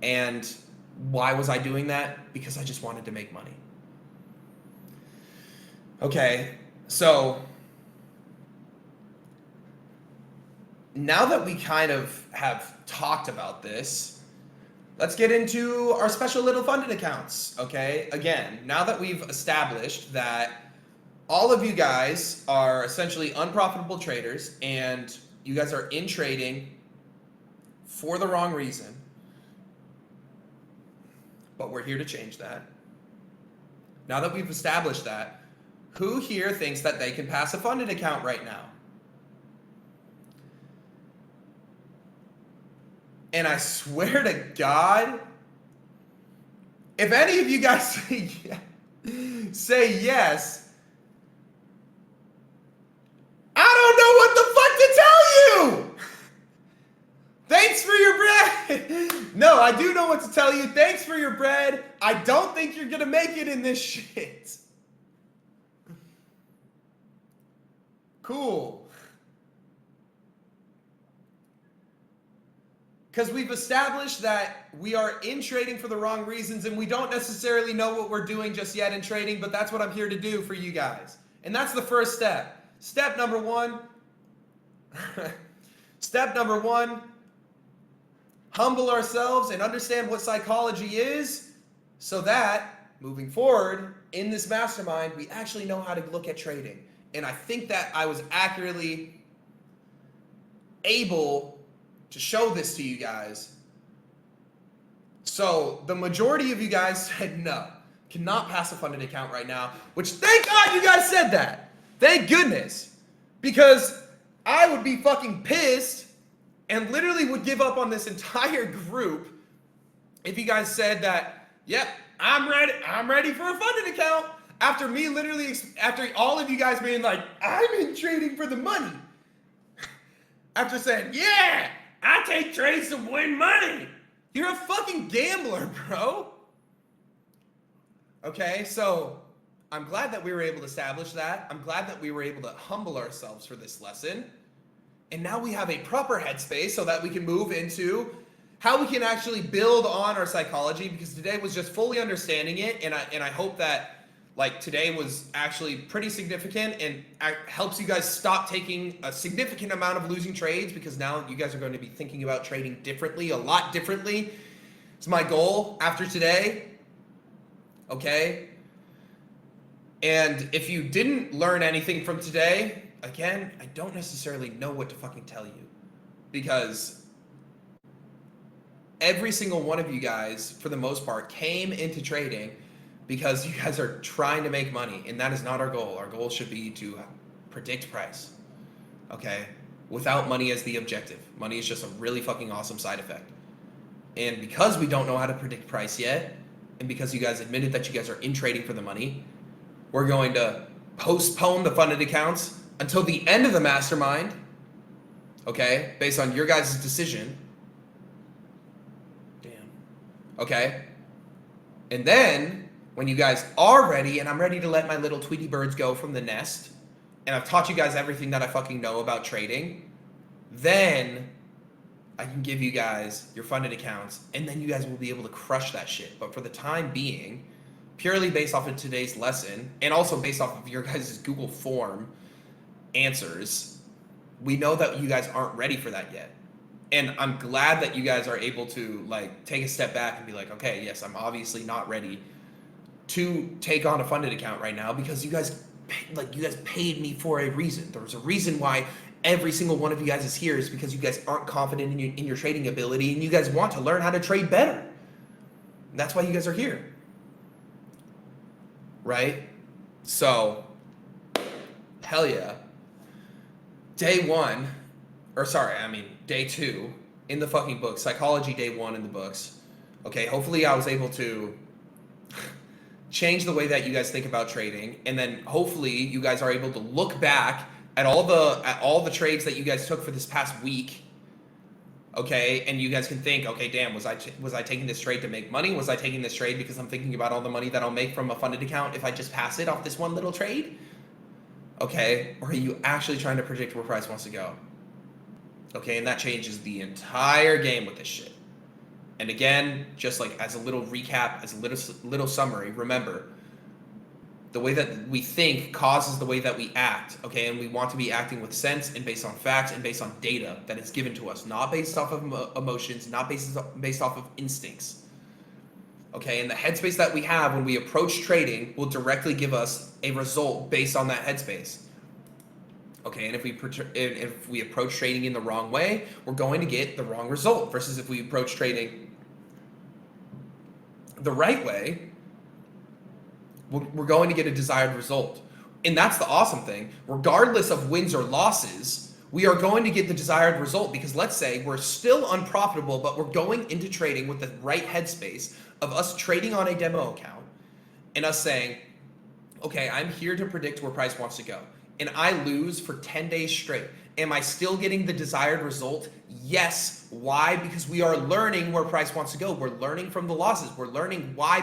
And why was I doing that? Because I just wanted to make money. Okay, so now that we kind of have talked about this, let's get into our special little funded accounts, okay? Again, now that we've established that all of you guys are essentially unprofitable traders and you guys are in trading for the wrong reason, but we're here to change that. Now that we've established that, who here thinks that they can pass a funded account right now? And I swear to God, if any of you guys say yes, I don't know what the fuck to tell you. Thanks for your bread. No, I do know what to tell you. Thanks for your bread. I don't think you're going to make it in this shit. Cool. Because we've established that we are in trading for the wrong reasons and we don't necessarily know what we're doing just yet in trading, but that's what I'm here to do for you guys. And that's the first step. Step number one, humble ourselves and understand what psychology is so that moving forward in this mastermind, we actually know how to look at trading. And I think that I was accurately able to show this to you guys. So the majority of you guys said no, cannot pass a funded account right now, which thank God you guys said that. Thank goodness. Because I would be fucking pissed and literally would give up on this entire group if you guys said that, yep, I'm ready for a funded account. After me literally, after all of you guys being like, I'm in trading for the money. After saying, yeah, I take trades to win money. You're a fucking gambler, bro. Okay, so I'm glad that we were able to establish that. I'm glad that we were able to humble ourselves for this lesson. And now we have a proper headspace so that we can move into how we can actually build on our psychology, because today was just fully understanding it. And I hope that like today was actually pretty significant and helps you guys stop taking a significant amount of losing trades, because now you guys are going to be thinking about trading differently, a lot differently. It's my goal after today. Okay. And if you didn't learn anything from today, again, I don't necessarily know what to fucking tell you, because every single one of you guys, for the most part, came into trading because you guys are trying to make money, and that is not our goal. Our goal should be to predict price, okay? Without money as the objective. Money is just a really fucking awesome side effect. And because we don't know how to predict price yet, and because you guys admitted that you guys are in trading for the money, we're going to postpone the funded accounts until the end of the mastermind, okay? Based on your guys' decision. Damn. Okay? And then, when you guys are ready, and I'm ready to let my little Tweety birds go from the nest, and I've taught you guys everything that I fucking know about trading, then I can give you guys your funded accounts, and then you guys will be able to crush that shit. But for the time being, purely based off of today's lesson, and also based off of your guys' Google form, answers, we know that you guys aren't ready for that yet. And I'm glad that you guys are able to like take a step back and be like, okay, yes, I'm obviously not ready to take on a funded account right now because you guys paid me for a reason. There was a reason why every single one of you guys is here, is because you guys aren't confident in your trading ability and you guys want to learn how to trade better. And that's why you guys are here. Right? So, hell yeah. Day 2 in the fucking book. Psychology day 1 in the books. Okay, hopefully I was able to change the way that you guys think about trading, and then hopefully you guys are able to look back at all the trades that you guys took for this past week, okay, and you guys can think, okay, damn, was I taking this trade to make money? Was I taking this trade because I'm thinking about all the money that I'll make from a funded account if I just pass it off this one little trade? Okay, or are you actually trying to predict where price wants to go? Okay, and that changes the entire game with this shit. And again, just like as a little recap, as a little summary, remember, the way that we think causes the way that we act, okay? And we want to be acting with sense and based on facts and based on data that is given to us, not based off of emotions, not based off of instincts, okay? And the headspace that we have when we approach trading will directly give us a result based on that headspace. Okay, and if we approach trading in the wrong way, we're going to get the wrong result, versus if we approach trading the right way, we're going to get a desired result. And that's the awesome thing. Regardless of wins or losses, we are going to get the desired result, because let's say we're still unprofitable, but we're going into trading with the right headspace of us trading on a demo account and us saying, okay, I'm here to predict where price wants to go. And I lose for 10 days straight. Am I still getting the desired result? Yes. Why? Because we are learning where price wants to go. We're learning from the losses. We're learning why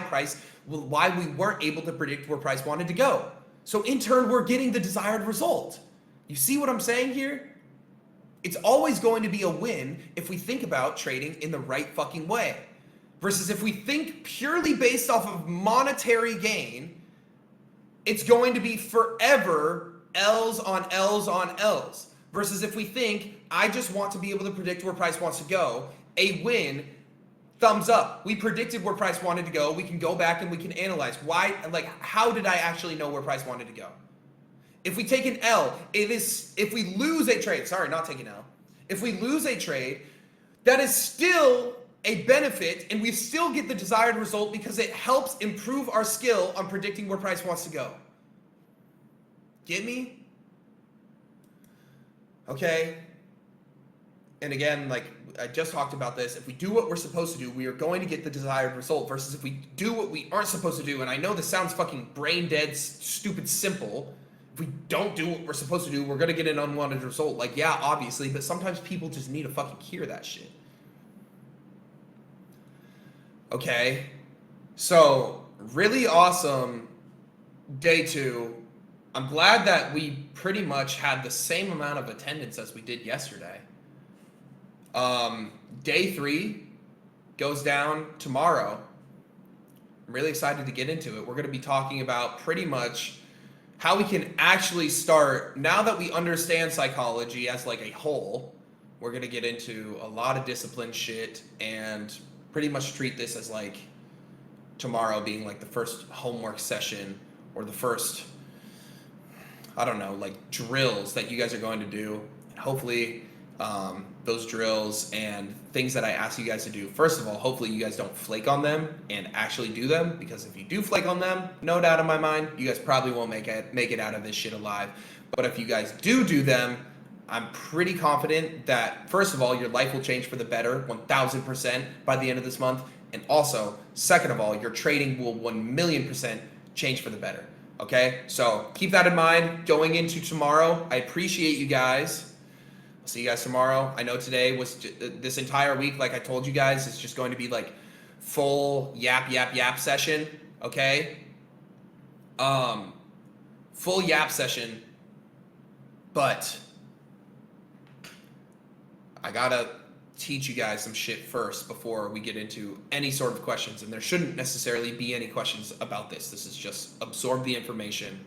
we weren't able to predict where price wanted to go. So in turn, we're getting the desired result. You see what I'm saying here? It's always going to be a win if we think about trading in the right fucking way. Versus if we think purely based off of monetary gain, it's going to be forever L's on L's on L's. Versus if we think, I just want to be able to predict where price wants to go, a win, thumbs up. We predicted where price wanted to go. We can go back and we can analyze why, like, how did I actually know where price wanted to go? If we take an L, if we lose a trade, sorry, not take an L. If we lose a trade, that is still a benefit, and we still get the desired result because it helps improve our skill on predicting where price wants to go. Get me? Okay? And again, like I just talked about this, if we do what we're supposed to do, we are going to get the desired result, versus if we do what we aren't supposed to do, and I know this sounds fucking brain dead, stupid simple. If we don't do what we're supposed to do, we're going to get an unwanted result. Like, yeah, obviously, but sometimes people just need to fucking hear that shit. Okay? So, really awesome day 2. I'm glad that we pretty much had the same amount of attendance as we did yesterday. Day 3 goes down tomorrow. I'm really excited to get into it. We're going to be talking about pretty much how we can actually start, now that we understand psychology as like a whole, we're going to get into a lot of discipline shit and pretty much treat this as like tomorrow being like the first homework session, or the first, I don't know, like drills that you guys are going to do. And hopefully those drills and things that I ask you guys to do, first of all, hopefully you guys don't flake on them and actually do them, because if you do flake on them, no doubt in my mind, you guys probably won't make it out of this shit alive. But if you guys do them, I'm pretty confident that, first of all, your life will change for the better 1000% by the end of this month. And also, second of all, your trading will 1,000,000% change for the better. Okay? So keep that in mind going into tomorrow. I appreciate you guys. I'll see you guys tomorrow. I know today was this entire week, like I told you guys, it's just going to be like full yap session. Okay? Full yap session. But I gotta teach you guys some shit first before we get into any sort of questions, and there shouldn't necessarily be any questions about this. This is just absorb the information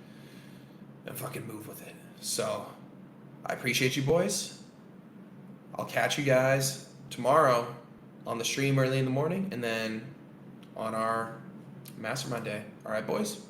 and fucking move with it. So I appreciate you, boys. I'll catch you guys tomorrow on the stream early in the morning and then on our mastermind day. All right, boys?